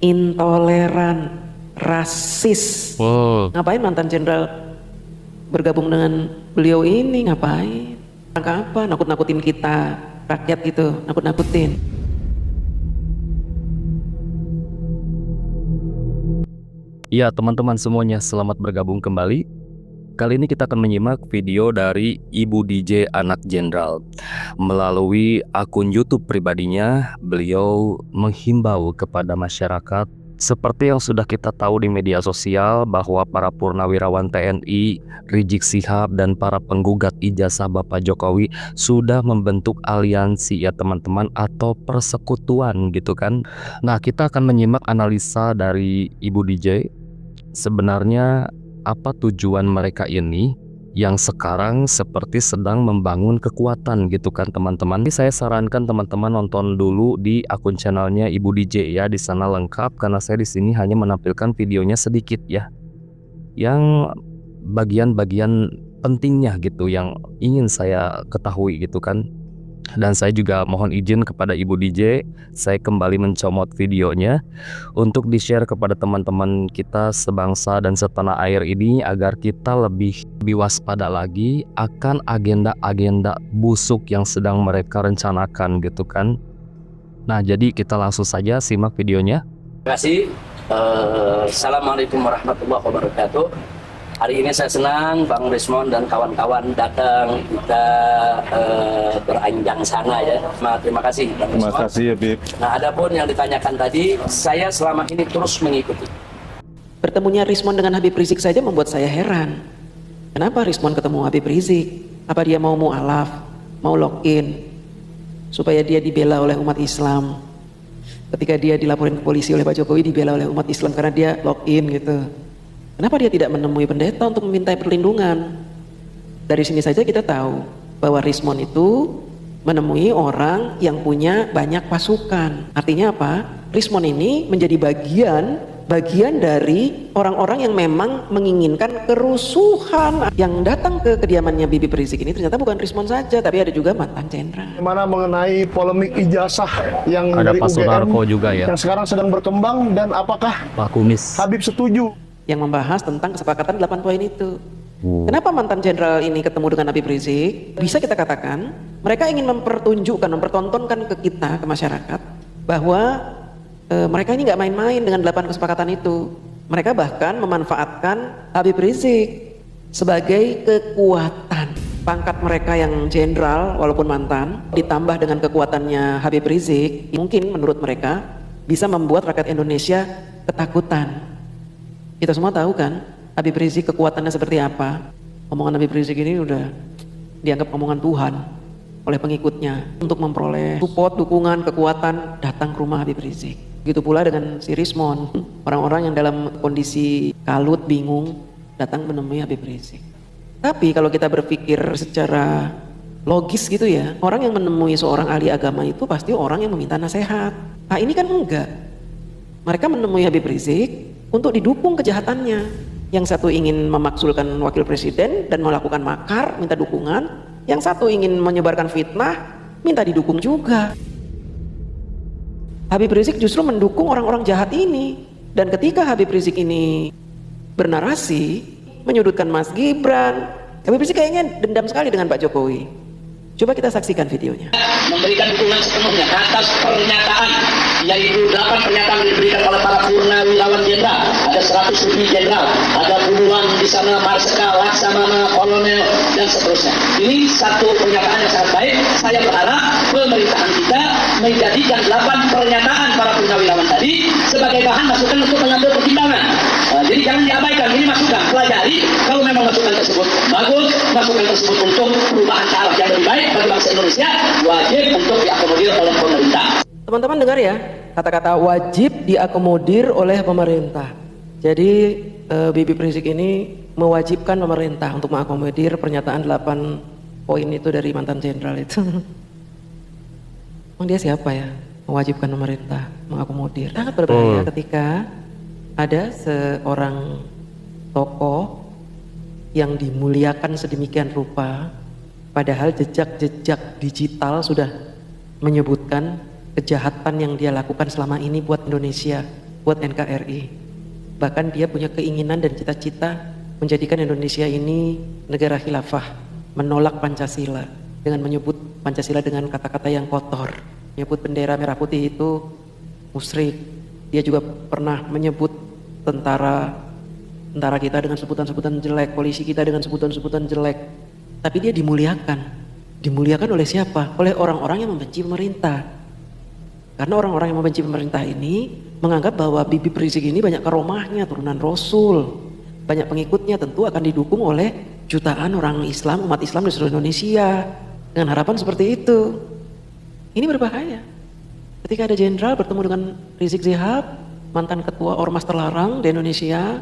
intoleran, rasis. Wow. Ngapain mantan jenderal bergabung dengan beliau ini? Ngapain? Rangka apa? Nakut-nakutin kita, rakyat gitu, nakut-nakutin. Ya teman-teman semuanya, selamat bergabung kembali. Kali ini kita akan menyimak video dari Ibu DJ Anak Jenderal. Melalui akun YouTube pribadinya, beliau menghimbau kepada masyarakat seperti yang sudah kita tahu di media sosial bahwa para purnawirawan TNI, Rizik Syihab dan para penggugat ijazah Bapak Jokowi sudah membentuk aliansi ya teman-teman, atau persekutuan gitu kan. Nah, kita akan menyimak analisa dari Ibu DJ. Sebenarnya apa tujuan mereka ini yang sekarang seperti sedang membangun kekuatan gitu kan teman-teman. Ini saya sarankan teman-teman nonton dulu di akun channelnya Ibu DJ ya, di sana lengkap, karena saya di sini hanya menampilkan videonya sedikit ya, yang bagian-bagian pentingnya gitu yang ingin saya ketahui gitu kan. Dan saya juga mohon izin kepada Ibu DJ, saya kembali mencomot videonya untuk di-share kepada teman-teman kita sebangsa dan setanah air ini, agar kita lebih waspada lagi akan agenda-agenda busuk yang sedang mereka rencanakan gitu kan. Nah, jadi kita langsung saja simak videonya. Terima kasih. Assalamualaikum warahmatullahi wabarakatuh. Hari ini saya senang Bang Rismon dan kawan-kawan datang, kita beranjang sana ya. Terima kasih Bang Rismon. Terima kasih ya Bib. Nah, adapun yang ditanyakan tadi, saya selama ini terus mengikuti. Bertemunya Rismon dengan Habib Rizik saja membuat saya heran. Kenapa Rismon ketemu Habib Rizik? Apa dia mau mu'alaf, mau login supaya dia dibela oleh umat Islam? Ketika dia dilaporin ke polisi oleh Pak Jokowi, dibela oleh umat Islam karena dia login gitu. Kenapa dia tidak menemui pendeta untuk meminta perlindungan? Dari sini saja kita tahu bahwa Rismon itu menemui orang yang punya banyak pasukan. Artinya apa? Rismon ini menjadi bagian dari orang-orang yang memang menginginkan kerusuhan. Yang datang ke kediamannya Habib Rizik ini ternyata bukan Rismon saja, tapi ada juga mantan jenderal. Bagaimana mengenai polemik ijazah yang Ada dari Pak Sunarko UGM juga ya, yang sekarang sedang berkembang, dan apakah Pak Kumis. Habib setuju? Yang membahas tentang kesepakatan 8 poin itu. Kenapa mantan jenderal ini ketemu dengan Habib Rizik? Bisa kita katakan mereka ingin mempertontonkan ke kita, ke masyarakat, bahwa mereka ini nggak main-main dengan 8 kesepakatan itu. Mereka bahkan memanfaatkan Habib Rizik sebagai kekuatan. Pangkat mereka yang jenderal walaupun mantan ditambah dengan kekuatannya Habib Rizik, mungkin menurut mereka bisa membuat rakyat Indonesia ketakutan. Kita semua tahu kan Habib Rizik kekuatannya seperti apa. Omongan Habib Rizik ini udah dianggap omongan Tuhan oleh pengikutnya untuk memperoleh support, dukungan, kekuatan, datang ke rumah Habib Rizik. Begitu pula dengan si Rismon, orang-orang yang dalam kondisi kalut, bingung, datang menemui Habib Rizik. Tapi kalau kita berpikir secara logis gitu ya, orang yang menemui seorang ahli agama itu pasti orang yang meminta nasihat. Nah ini kan enggak. Mereka menemui Habib Rizik untuk didukung kejahatannya. Yang satu ingin memaksulkan wakil presiden dan melakukan makar, minta dukungan. Yang satu ingin menyebarkan fitnah, minta didukung juga. Habib Rizik justru mendukung orang-orang jahat ini. Dan ketika Habib Rizik ini bernarasi menyudutkan Mas Gibran, Habib Rizik kayaknya dendam sekali dengan Pak Jokowi. Coba kita saksikan videonya. Memberikan dukungan sepenuhnya atas pernyataan, yaitu 8 pernyataan diberikan oleh para purnawirawan jenderal. Ada 100 lebih jenderal, ada puluhan di sana marsikal, laksamana, kolonel, dan seterusnya. Ini satu pernyataan yang sangat baik. Saya berharap pemerintahan kita menjadikan 8 pernyataan para purnawirawan tadi sebagai bahan masukan untuk mengambil pertimbangan. Jadi jangan diabaikan, ini masukan, pelajari. Kalau memang masukan tersebut bagus, masukan tersebut untuk perubahan taraf yang lebih baik bagi bangsa Indonesia, wajib untuk diakomodir oleh pemerintah. Teman-teman dengar ya, kata-kata wajib diakomodir oleh pemerintah. Jadi Habib Rizik ini mewajibkan pemerintah untuk mengakomodir pernyataan 8 poin itu dari mantan jenderal itu. Emang dia siapa ya? Mewajibkan pemerintah mengakomodir. Sangat berbahaya ketika ada seorang tokoh yang dimuliakan sedemikian rupa, padahal jejak-jejak digital sudah menyebutkan kejahatan yang dia lakukan selama ini buat Indonesia. buat NKRI. Bahkan dia punya keinginan dan cita-cita menjadikan Indonesia ini negara khilafah, menolak Pancasila dengan menyebut Pancasila dengan kata-kata yang kotor, menyebut bendera merah putih itu musyrik. Dia juga pernah menyebut tentara kita dengan sebutan-sebutan jelek, polisi kita dengan sebutan-sebutan jelek. Tapi dia dimuliakan oleh siapa? Oleh orang-orang yang membenci pemerintah. Karena orang-orang yang membenci pemerintah ini menganggap bahwa Habib Rizik ini banyak karomahnya, turunan Rasul, banyak pengikutnya, tentu akan didukung oleh jutaan orang Islam, umat Islam di seluruh Indonesia, dengan harapan seperti itu. Ini berbahaya. Ketika ada jenderal bertemu dengan Rizik Syihab, mantan ketua ormas terlarang di Indonesia,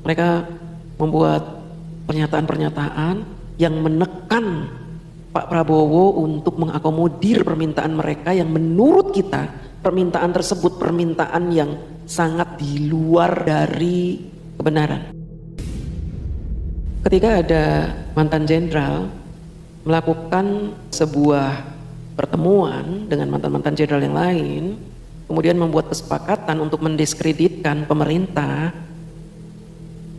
mereka membuat pernyataan-pernyataan yang menekan Pak Prabowo untuk mengakomodir permintaan mereka yang menurut kita permintaan tersebut permintaan yang sangat di luar dari kebenaran. Ketika ada mantan jenderal melakukan sebuah pertemuan dengan mantan-mantan jenderal yang lain, kemudian membuat kesepakatan untuk mendiskreditkan pemerintah,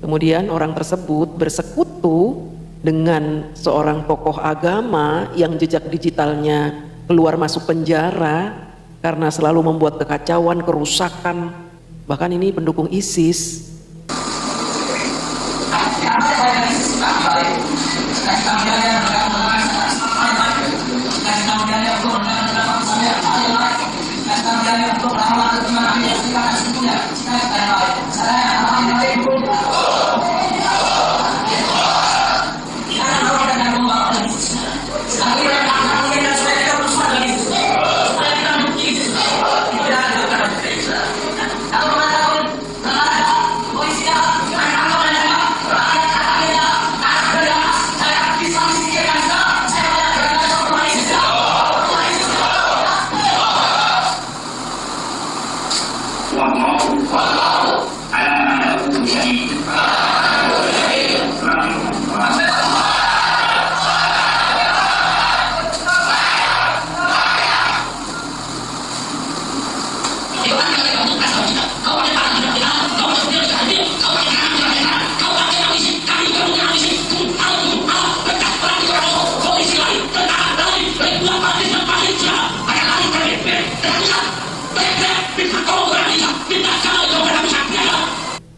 kemudian orang tersebut bersekutu dengan seorang tokoh agama yang jejak digitalnya keluar masuk penjara karena selalu membuat kekacauan, kerusakan, bahkan ini pendukung ISIS.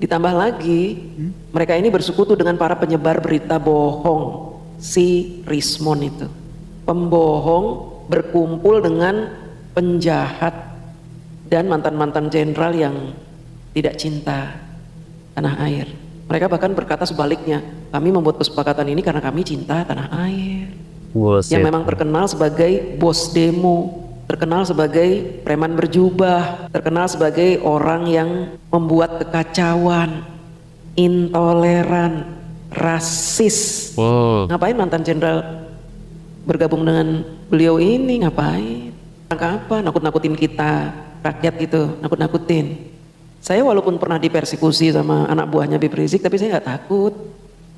Ditambah lagi, mereka ini bersekutu dengan para penyebar berita bohong, si Rismon itu. Pembohong berkumpul dengan penjahat dan mantan-mantan jenderal yang tidak cinta tanah air. Mereka bahkan berkata sebaliknya, kami membuat kesepakatan ini karena kami cinta tanah air. Yang memang terkenal sebagai bos demo, terkenal sebagai preman berjubah, terkenal sebagai orang yang membuat kekacauan, intoleran, rasis. Ngapain mantan jenderal bergabung dengan beliau ini? Ngapain? Apa? Nakut-nakutin kita, rakyat gitu, nakut-nakutin. Saya walaupun pernah dipersekusi sama anak buahnya Habib Rizik, tapi saya nggak takut.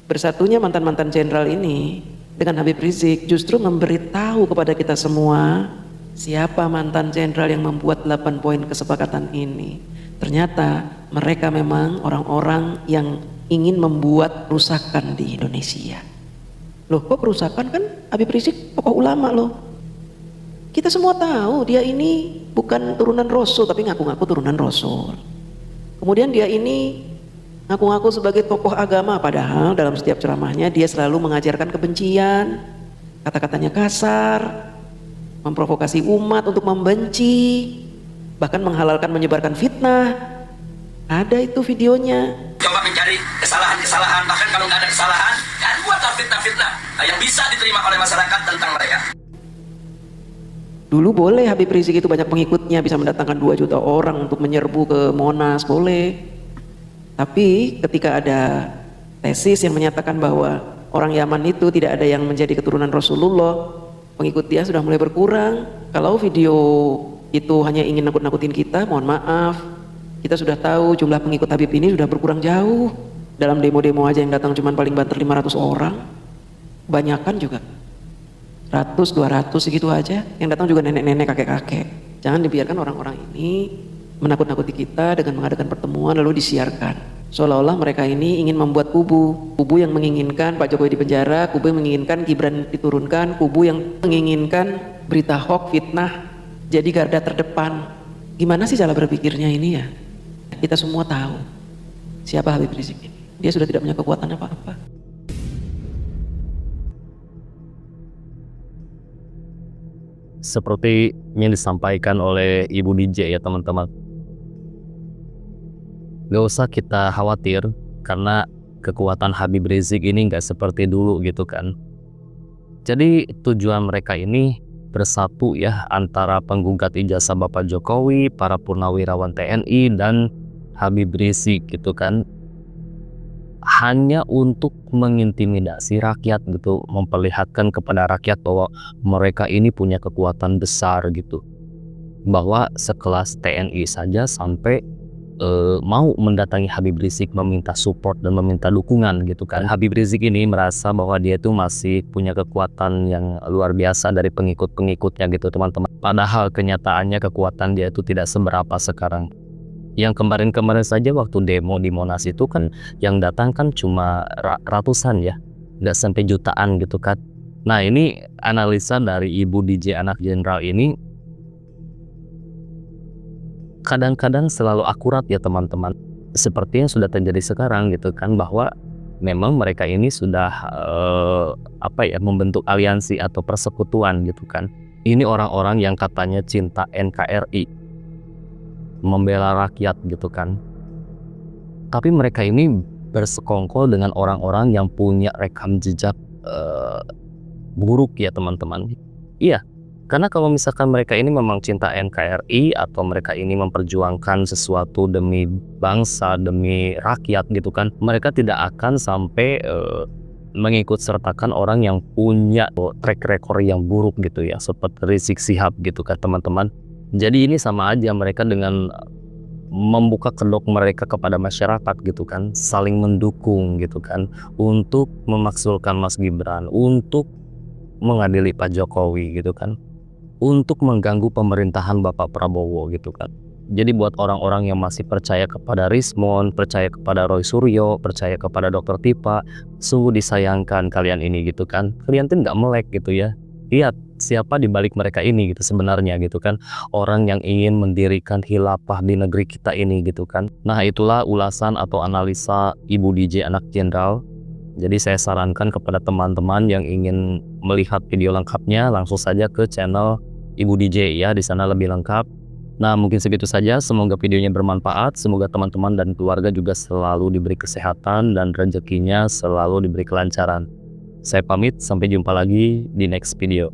Bersatunya mantan-mantan jenderal ini dengan Habib Rizik justru memberitahu kepada kita semua siapa mantan jenderal yang membuat 8 poin kesepakatan ini. Ternyata mereka memang orang-orang yang ingin membuat kerusakan di Indonesia. Loh, kok kerusakan? Kan Habib Rizik tokoh ulama loh. Kita semua tahu dia ini bukan turunan Rasul, tapi ngaku-ngaku turunan Rasul. Kemudian dia ini ngaku-ngaku sebagai tokoh agama, padahal dalam setiap ceramahnya dia selalu mengajarkan kebencian, kata-katanya kasar, memprovokasi umat untuk membenci, bahkan menghalalkan menyebarkan fitnah. Ada itu videonya. Coba mencari kesalahan-kesalahan, bahkan kalau nggak ada kesalahan, kan buatlah fitnah-fitnah yang bisa diterima oleh masyarakat tentang mereka. Dulu boleh Habib Rizik itu banyak pengikutnya, bisa mendatangkan 2 juta orang untuk menyerbu ke Monas, boleh. Tapi ketika ada tesis yang menyatakan bahwa orang Yaman itu tidak ada yang menjadi keturunan Rasulullah, pengikut dia sudah mulai berkurang. Kalau video itu hanya ingin nakut-nakutin kita, mohon maaf, kita sudah tahu jumlah pengikut Habib ini sudah berkurang jauh. Dalam demo-demo aja yang datang cuma paling banter 500 orang, kebanyakan juga 100, 200 segitu aja. Yang datang juga nenek-nenek, kakek-kakek. Jangan dibiarkan orang-orang ini menakut-nakuti kita dengan mengadakan pertemuan lalu disiarkan. Seolah-olah mereka ini ingin membuat kubu yang menginginkan Pak Jokowi dipenjara, kubu yang menginginkan Gibran diturunkan, kubu yang menginginkan berita hoax, fitnah jadi garda terdepan. Gimana sih cara berpikirnya ini ya? Kita semua tahu siapa Habib Rizik ini. Dia sudah tidak punya kekuatan apa-apa. Seperti yang disampaikan oleh Ibu DJ ya teman-teman. Gak usah kita khawatir karena kekuatan Habib Rizik ini gak seperti dulu gitu kan. Jadi tujuan mereka ini bersatu ya antara penggugat ijazah Bapak Jokowi, para purnawirawan TNI dan Habib Rizik gitu kan. Hanya untuk mengintimidasi rakyat gitu, memperlihatkan kepada rakyat bahwa mereka ini punya kekuatan besar gitu. Bahwa sekelas TNI saja sampai mau mendatangi Habib Rizik meminta support dan meminta dukungan gitu kan. Habib Rizik ini merasa bahwa dia itu masih punya kekuatan yang luar biasa dari pengikut-pengikutnya gitu teman-teman. Padahal kenyataannya kekuatan dia itu tidak seberapa sekarang. Yang kemarin-kemarin saja waktu demo di Monas itu kan yang datang kan cuma ratusan ya, nggak sampai jutaan gitu kan. Nah ini analisa dari Ibu DJ Anak Jenderal ini kadang-kadang selalu akurat ya teman-teman, seperti yang sudah terjadi sekarang gitu kan, bahwa memang mereka ini sudah membentuk aliansi atau persekutuan gitu kan. Ini orang-orang yang katanya cinta NKRI, membela rakyat gitu kan, tapi mereka ini bersekongkol dengan orang-orang yang punya rekam jejak buruk ya teman-teman. Iya, karena kalau misalkan mereka ini memang cinta NKRI atau mereka ini memperjuangkan sesuatu demi bangsa, demi rakyat gitu kan, mereka tidak akan sampai mengikut sertakan orang yang punya track record yang buruk gitu ya, seperti Rizik Syihab gitu kan teman-teman. Jadi ini sama aja mereka dengan membuka kedok mereka kepada masyarakat gitu kan, saling mendukung gitu kan, untuk memakzulkan Mas Gibran, untuk mengadili Pak Jokowi gitu kan, untuk mengganggu pemerintahan Bapak Prabowo gitu kan. Jadi buat orang-orang yang masih percaya kepada Rismon, percaya kepada Roy Suryo, percaya kepada Dr. Tipa, sungguh disayangkan kalian ini gitu kan. Kalian tuh nggak melek gitu ya. Lihat siapa di balik mereka ini gitu sebenarnya gitu kan. Orang yang ingin mendirikan khilafah di negeri kita ini gitu kan. Nah itulah ulasan atau analisa Ibu DJ Anak Jenderal. Jadi saya sarankan kepada teman-teman yang ingin melihat video lengkapnya langsung saja ke channel Ibu DJ ya, di sana lebih lengkap. Nah mungkin segitu saja, semoga videonya bermanfaat, semoga teman-teman dan keluarga juga selalu diberi kesehatan dan rezekinya selalu diberi kelancaran. Saya pamit, sampai jumpa lagi di next video.